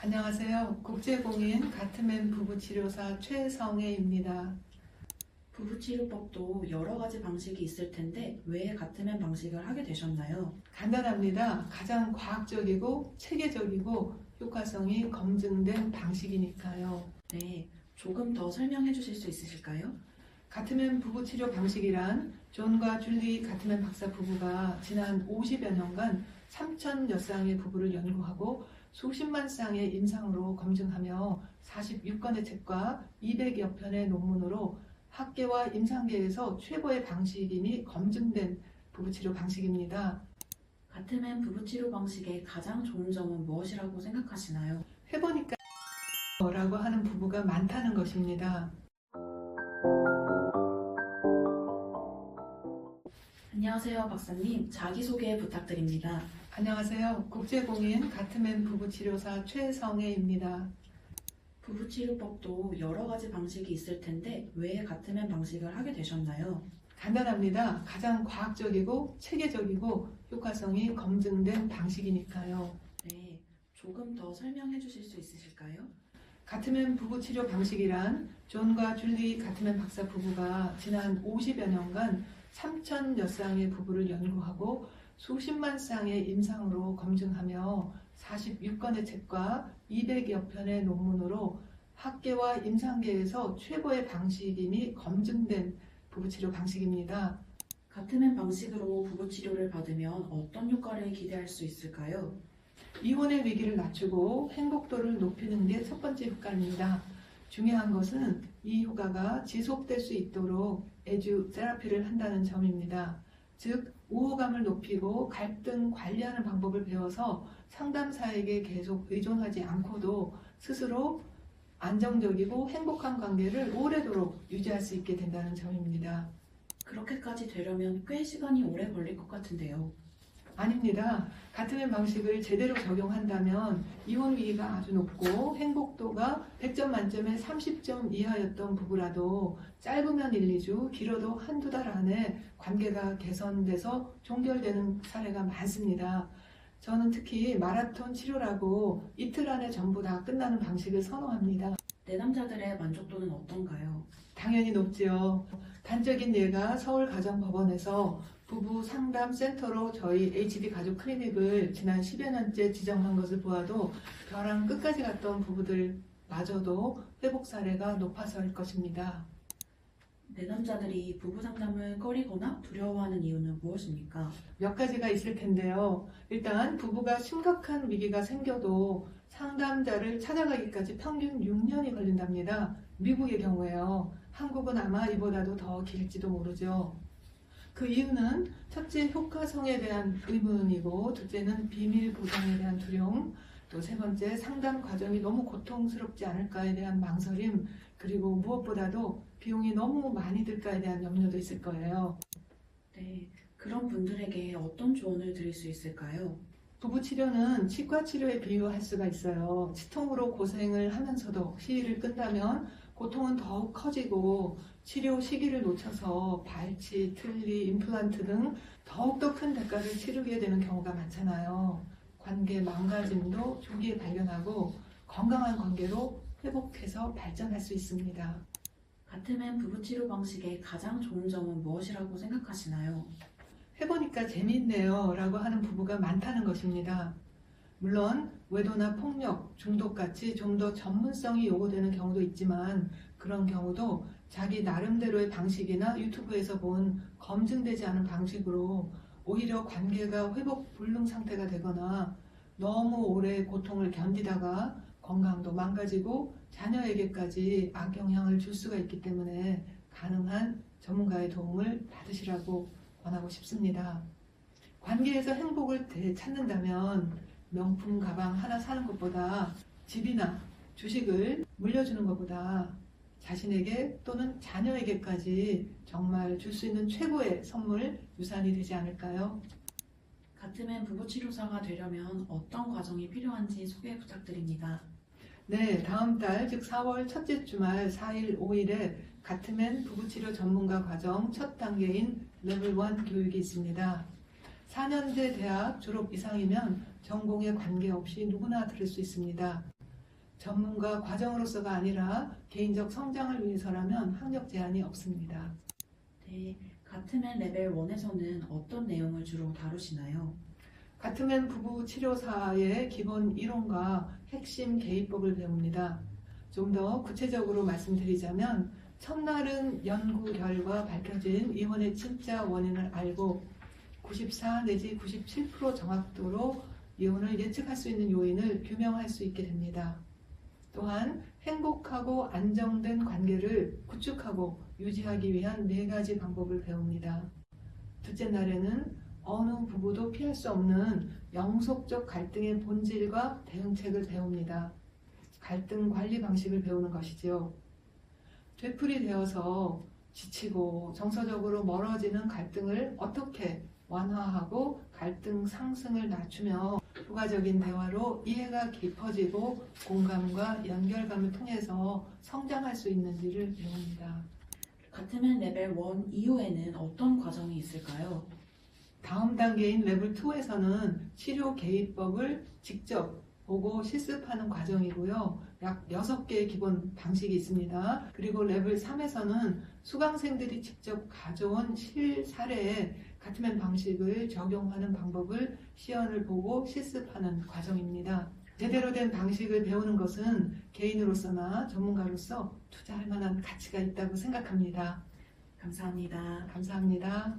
안녕하세요. 국제공인 가트맨 부부치료사 최성애입니다. 부부치료법도 여러 가지 방식이 있을 텐데 왜 가트맨 방식을 하게 되셨나요? 간단합니다. 가장 과학적이고 체계적이고 효과성이 검증된 방식이니까요. 네, 조금 더 설명해 주실 수 있으실까요? 가트맨 부부치료 방식이란 존과 줄리 가트맨 박사 부부가 지난 50여 년간 3,000여 쌍의 부부를 연구하고 수십만 쌍의 임상으로 검증하며 46건의 책과 200여 편의 논문으로 학계와 임상계에서 최고의 방식이니 검증된 부부치료 방식입니다. 가트맨 부부치료 방식의 가장 좋은 점은 무엇이라고 생각하시나요? 해보니까 라고 하는 부부가 많다는 것입니다. 안녕하세요, 박사님. 자기소개 부탁드립니다. 안녕하세요. 국제공인 가트맨 부부치료사 최성애입니다. 부부치료법도 여러 가지 방식이 있을 텐데 왜 가트맨 방식을 하게 되셨나요? 간단합니다. 가장 과학적이고 체계적이고 효과성이 검증된 방식이니까요. 네, 조금 더 설명해 주실 수 있으실까요? 가트맨 부부치료 방식이란 존과 줄리 가트맨 박사 부부가 지난 50여 년간 3,000여 쌍의 부부를 연구하고 수십만 쌍의 임상으로 검증하며 46건의 책과 200여 편의 논문으로 학계와 임상계에서 최고의 방식이니 검증된 부부치료 방식입니다. 가트맨 방식으로 부부치료를 받으면 어떤 효과를 기대할 수 있을까요? 이혼의 위기를 낮추고 행복도를 높이는 게 첫 번째 효과입니다. 중요한 것은 이 효과가 지속될 수 있도록 애주 테라피를 한다는 점입니다. 즉, 우호감을 높이고 갈등 관리하는 방법을 배워서 상담사에게 계속 의존하지 않고도 스스로 안정적이고 행복한 관계를 오래도록 유지할 수 있게 된다는 점입니다. 그렇게까지 되려면 꽤 시간이 오래 걸릴 것 같은데요. 아닙니다. 가트맨 방식을 제대로 적용한다면 이혼 위기가 아주 높고 행복도가 100점 만점에 30점 이하였던 부부라도 짧으면 1, 2주, 길어도 한두 달 안에 관계가 개선돼서 종결되는 사례가 많습니다. 저는 특히 마라톤 치료라고 이틀 안에 전부 다 끝나는 방식을 선호합니다. 내담자들의 만족도는 어떤가요? 당연히 높지요. 단적인 예가 서울가정법원에서 부부 상담 센터로 저희 HD 가족 클리닉을 지난 10여 년째 지정한 것을 보아도 벼랑 끝까지 갔던 부부들마저도 회복 사례가 높아서일 것입니다. 내담자들이 부부 상담을 꺼리거나 두려워하는 이유는 무엇입니까? 몇 가지가 있을 텐데요. 일단 부부가 심각한 위기가 생겨도 상담자를 찾아가기까지 평균 6년이 걸린답니다. 미국의 경우에요. 한국은 아마 이보다도 더 길지도 모르죠. 그 이유는 첫째, 효과성에 대한 의문이고, 둘째는 비밀 보장에 대한 두려움, 또 세 번째, 상담 과정이 너무 고통스럽지 않을까에 대한 망설임, 그리고 무엇보다도 비용이 너무 많이 들까에 대한 염려도 있을 거예요. 네, 그런 분들에게 어떤 조언을 드릴 수 있을까요? 부부치료는 치과치료에 비유할 수가 있어요. 치통으로 고생을 하면서도 시일을 끈다면 고통은 더욱 커지고 치료 시기를 놓쳐서 발치, 틀니, 임플란트 등 더욱더 큰 대가를 치르게 되는 경우가 많잖아요. 관계 망가짐도 조기에 발견하고 건강한 관계로 회복해서 발전할 수 있습니다. 가트맨 부부치료 방식의 가장 좋은 점은 무엇이라고 생각하시나요? 해보니까 재미있네요 라고 하는 부부가 많다는 것입니다. 물론 외도나 폭력, 중독같이 좀 더 전문성이 요구되는 경우도 있지만 그런 경우도 자기 나름대로의 방식이나 유튜브에서 본 검증되지 않은 방식으로 오히려 관계가 회복 불능 상태가 되거나 너무 오래 고통을 견디다가 건강도 망가지고 자녀에게까지 악영향을 줄 수가 있기 때문에 가능한 전문가의 도움을 받으시라고 권하고 싶습니다. 관계에서 행복을 되찾는다면 명품 가방 하나 사는 것보다 집이나 주식을 물려주는 것보다 자신에게 또는 자녀에게까지 정말 줄 수 있는 최고의 선물, 유산이 되지 않을까요? 가트맨 부부치료사가 되려면 어떤 과정이 필요한지 소개 부탁드립니다. 네, 다음 달, 즉 4월 첫째 주말 4일, 5일에 가트맨 부부치료 전문가 과정 첫 단계인 레벨 1 교육이 있습니다. 4년제 대학 졸업 이상이면 전공에 관계없이 누구나 들을 수 있습니다. 전문가 과정으로서가 아니라 개인적 성장을 위해서라면 학력 제한이 없습니다. 네, 가트맨 레벨 1에서는 어떤 내용을 주로 다루시나요? 가트맨 부부 치료사의 기본 이론과 핵심 개입법을 배웁니다. 좀 더 구체적으로 말씀드리자면 첫날은 연구 결과 밝혀진 이혼의 진짜 원인을 알고 94 내지 97% 정확도로 이혼을 예측할 수 있는 요인을 규명할 수 있게 됩니다. 또한 행복하고 안정된 관계를 구축하고 유지하기 위한 4가지 방법을 배웁니다. 둘째 날에는 어느 부부도 피할 수 없는 영속적 갈등의 본질과 대응책을 배웁니다. 갈등 관리 방식을 배우는 것이죠. 되풀이 되어서 지치고 정서적으로 멀어지는 갈등을 어떻게 완화하고 갈등 상승을 낮추며 부가적인 대화로 이해가 깊어지고 공감과 연결감을 통해서 성장할 수 있는지를 배웁니다. 가트맨 레벨 1 이후에는 어떤 과정이 있을까요? 다음 단계인 레벨 2에서는 치료 개입법을 직접 보고 실습하는 과정이고요. 약 6개의 기본 방식이 있습니다. 그리고 레벨 3에서는 수강생들이 직접 가져온 실사례에 가트맨 방식을 적용하는 방법을 시연을 보고 실습하는 과정입니다. 제대로 된 방식을 배우는 것은 개인으로서나 전문가로서 투자할 만한 가치가 있다고 생각합니다. 감사합니다. 감사합니다.